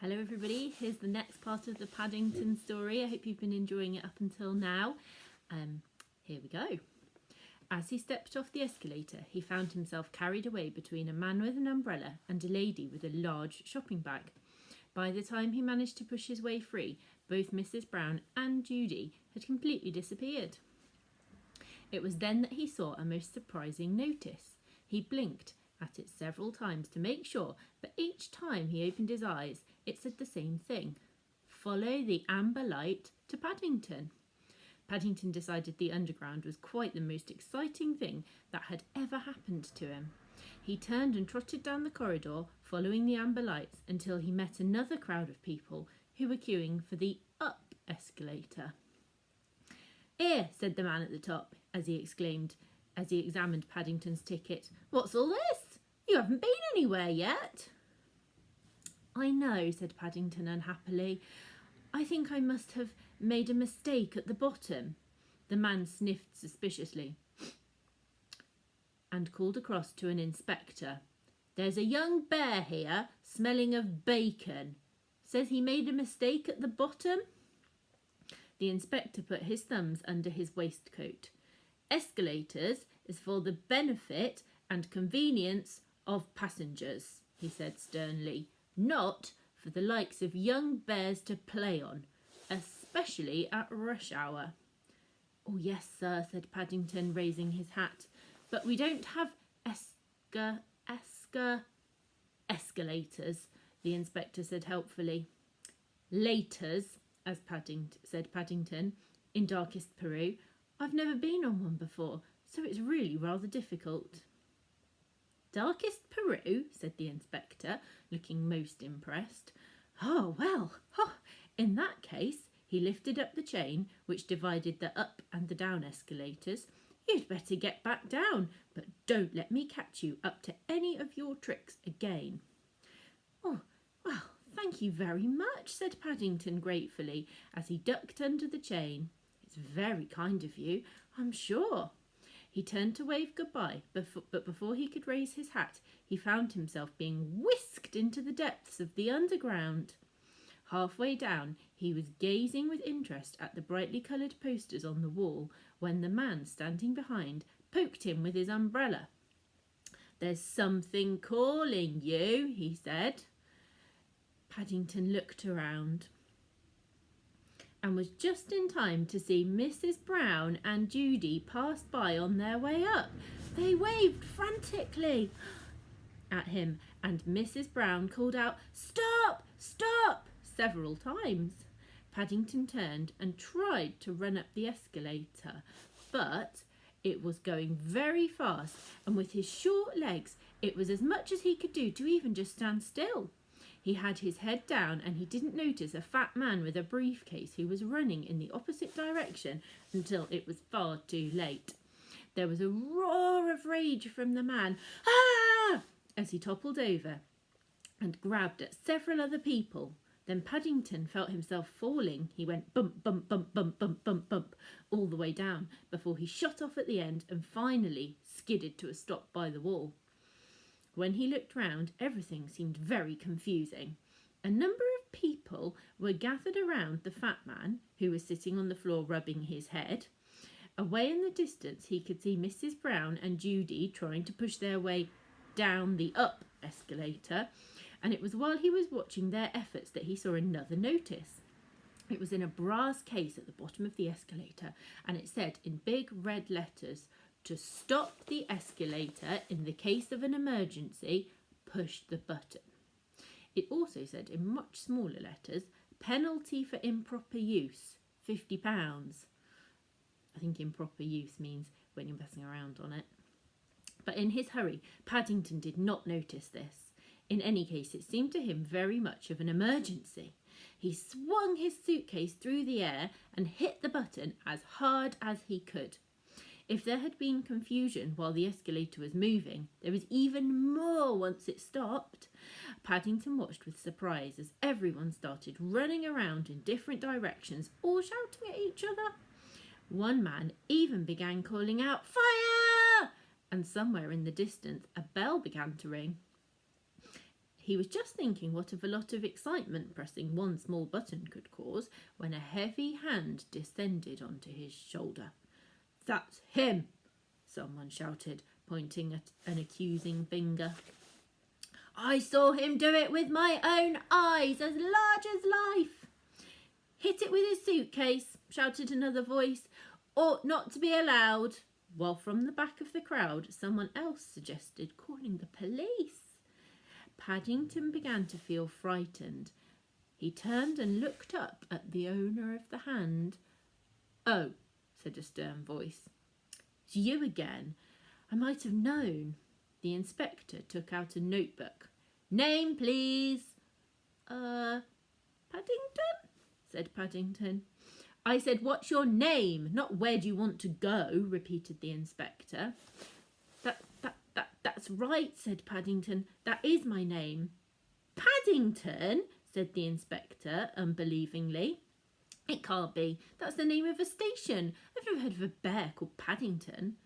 Hello everybody, here's the next part of the Paddington story. I hope you've been enjoying it up until now. Here we go. As he stepped off the escalator, he found himself carried away between a man with an umbrella and a lady with a large shopping bag. By the time he managed to push his way free, both Mrs. Brown and Judy had completely disappeared. It was then that he saw a most surprising notice. He blinked at it several times to make sure, but each time he opened his eyes, it said the same thing. Follow the amber light to Paddington. Paddington decided the underground was quite the most exciting thing that had ever happened to him. He turned and trotted down the corridor, following the amber lights, until he met another crowd of people who were queuing for the up escalator. "Here," said the man at the top, as he exclaimed, as he examined Paddington's ticket. "What's all this? You haven't been anywhere yet." "I know," said Paddington unhappily. "I think I must have made a mistake at the bottom." The man sniffed suspiciously and called across to an inspector. "There's a young bear here, smelling of bacon. Says he made a mistake at the bottom." The inspector put his thumbs under his waistcoat. "Escalators is for the benefit and convenience of passengers," he said sternly, "not for the likes of young bears to play on, especially at rush hour." "Oh yes, sir," said Paddington, raising his hat, "but we don't have escalators," the inspector said helpfully. "Laters," said Paddington, in darkest Peru. "I've never been on one before, so it's really rather difficult." "Darkest Peru?" said the inspector, looking most impressed. "Oh, well, in that case," he lifted up the chain which divided the up and the down escalators. "You'd better get back down, but don't let me catch you up to any of your tricks again." "Oh, well, thank you very much," said Paddington gratefully, as he ducked under the chain. "It's very kind of you, I'm sure." He turned to wave goodbye, but before he could raise his hat, he found himself being whisked into the depths of the underground. Halfway down, he was gazing with interest at the brightly coloured posters on the wall when the man standing behind poked him with his umbrella. "There's something calling you," he said. Paddington looked around and was just in time to see Mrs. Brown and Judy pass by on their way up. They waved frantically at him, and Mrs. Brown called out, "Stop! Stop!" several times. Paddington turned and tried to run up the escalator, but it was going very fast, and with his short legs, it was as much as he could do to even just stand still. He had his head down and he didn't notice a fat man with a briefcase who was running in the opposite direction until it was far too late. There was a roar of rage from the man, "Ah!" as he toppled over and grabbed at several other people. Then Paddington felt himself falling. He went bump, bump, bump, bump, bump, bump, bump, all the way down before he shot off at the end and finally skidded to a stop by the wall. When he looked round, everything seemed very confusing. A number of people were gathered around the fat man, who was sitting on the floor rubbing his head. Away in the distance, he could see Mrs. Brown and Judy trying to push their way down the up escalator, and it was while he was watching their efforts that he saw another notice. It was in a brass case at the bottom of the escalator, and it said in big red letters, "To stop the escalator in the case of an emergency, push the button." It also said in much smaller letters, "Penalty for improper use, £50. I think improper use means when you're messing around on it. But in his hurry, Paddington did not notice this. In any case, it seemed to him very much of an emergency. He swung his suitcase through the air and hit the button as hard as he could. If there had been confusion while the escalator was moving, there was even more once it stopped. Paddington watched with surprise as everyone started running around in different directions, all shouting at each other. One man even began calling out, "Fire!" and somewhere in the distance a bell began to ring. He was just thinking what a lot of excitement pressing one small button could cause when a heavy hand descended onto his shoulder. "That's him!" someone shouted, pointing at an accusing finger. "I saw him do it with my own eyes, as large as life." "Hit it with his suitcase," shouted another voice. "Ought not to be allowed." While from the back of the crowd, someone else suggested calling the police. Paddington began to feel frightened. He turned and looked up at the owner of the hand. "Oh," said a stern voice. "It's you again. I might have known." The inspector took out a notebook. "Name, please." Paddington?" said Paddington. "I said, what's your name, not where do you want to go," repeated the inspector. That's right," said Paddington. "That is my name." "Paddington?" said the inspector unbelievingly. "It can't be. That's the name of a station. I've never heard of a bear called Paddington."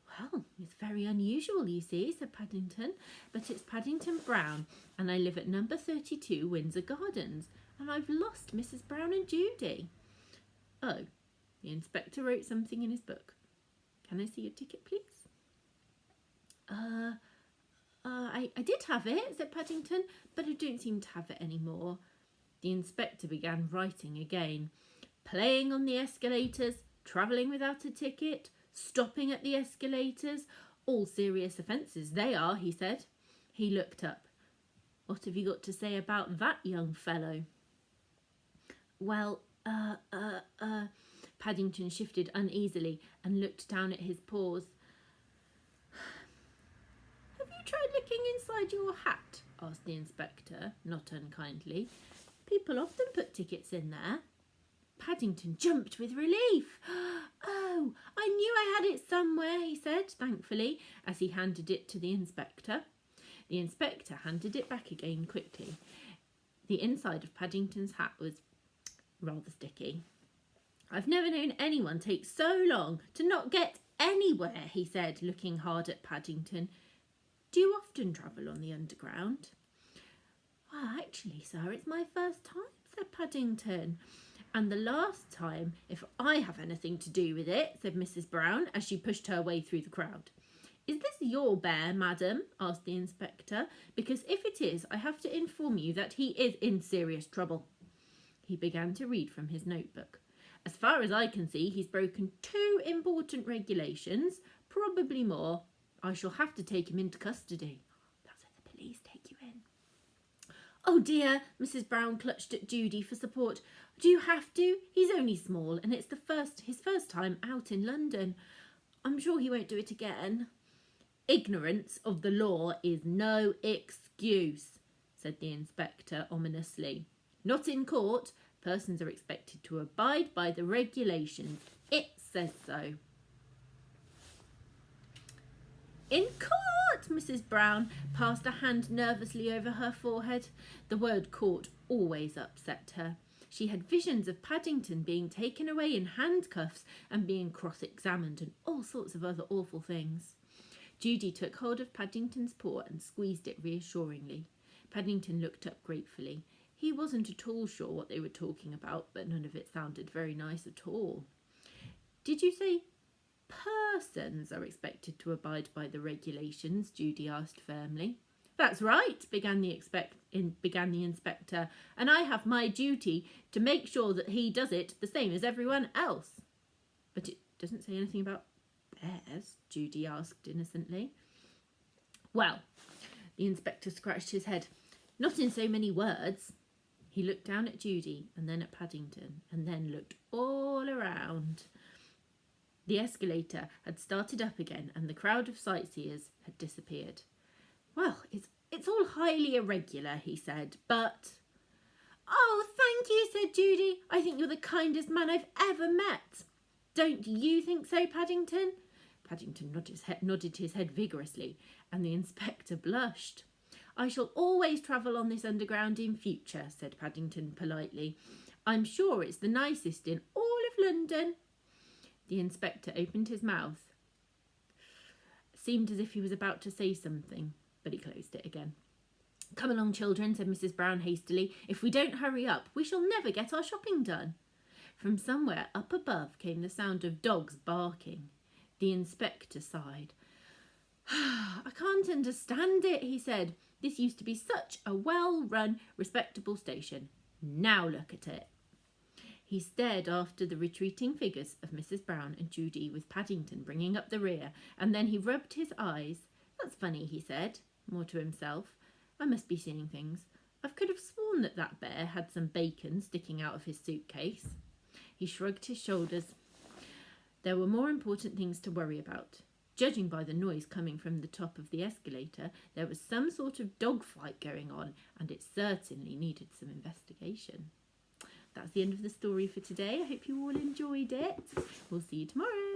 "Well, it's very unusual, you see," said Paddington. "But it's Paddington Brown, and I live at number 32 Windsor Gardens, and I've lost Mrs. Brown and Judy." "Oh," the inspector wrote something in his book. "Can I see your ticket, please?" I did have it," said Paddington, "but I don't seem to have it anymore." The inspector began writing again. "Playing on the escalators, travelling without a ticket, stopping at the escalators, all serious offences they are," he said. He looked up. "What have you got to say about that, young fellow?" "Well, Paddington shifted uneasily and looked down at his paws. "Have you tried looking inside your hat?" asked the inspector, not unkindly. "People often put tickets in there." Paddington jumped with relief. "Oh, I knew I had it somewhere," he said, thankfully, as he handed it to the inspector. The inspector handed it back again quickly. The inside of Paddington's hat was rather sticky. "I've never known anyone take so long to not get anywhere," he said, looking hard at Paddington. "Do you often travel on the underground?" "Well, actually, sir, it's my first time," said Paddington. "And the last time, if I have anything to do with it," said Mrs. Brown, as she pushed her way through the crowd. "Is this your bear, madam?" asked the inspector. "Because if it is, I have to inform you that he is in serious trouble." He began to read from his notebook. "As far as I can see, he's broken 2 important regulations, probably more. I shall have to take him into custody." "That's where the police take you in." "Oh dear," Mrs. Brown clutched at Judy for support. "Do you have to? He's only small, and it's his first time out in London. I'm sure he won't do it again." "Ignorance of the law is no excuse," said the inspector ominously. "Not in court. Persons are expected to abide by the regulations. It says so." "In court!" Mrs. Brown passed a hand nervously over her forehead. The word court always upset her. She had visions of Paddington being taken away in handcuffs and being cross-examined and all sorts of other awful things. Judy took hold of Paddington's paw and squeezed it reassuringly. Paddington looked up gratefully. He wasn't at all sure what they were talking about, but none of it sounded very nice at all. "Did you say persons are expected to abide by the regulations?" Judy asked firmly. "That's right," began the inspector, "and I have my duty to make sure that he does it the same as everyone else." "But it doesn't say anything about bears?" Judy asked innocently. "Well," the inspector scratched his head, "not in so many words." He looked down at Judy and then at Paddington and then looked all around. The escalator had started up again and the crowd of sightseers had disappeared. "Well, it's all highly irregular," he said, "but—" "Oh, thank you," said Judy. "I think you're the kindest man I've ever met." "Don't you think so, Paddington?" Paddington nodded his head vigorously, and the inspector blushed. "I shall always travel on this underground in future," said Paddington politely. "I'm sure it's the nicest in all of London." The inspector opened his mouth. It seemed as if he was about to say something, but he closed it again. Come along, children, said Mrs. Brown hastily. If we don't hurry up, we shall never get our shopping done. From somewhere up above came the sound of dogs barking. The inspector sighed. I can't understand it, he said. This used to be such a well-run, respectable station. Now look at it. He stared after the retreating figures of Mrs. Brown and Judy, with Paddington bringing up the rear, and then he rubbed his eyes. That's funny, he said, more to himself. I must be seeing things. I could have sworn that bear had some bacon sticking out of his suitcase. He shrugged his shoulders. There were more important things to worry about. Judging by the noise coming from the top of the escalator, there was some sort of dog fight going on, and it certainly needed some investigation. That's the end of the story for today. I hope you all enjoyed it. We'll see you tomorrow.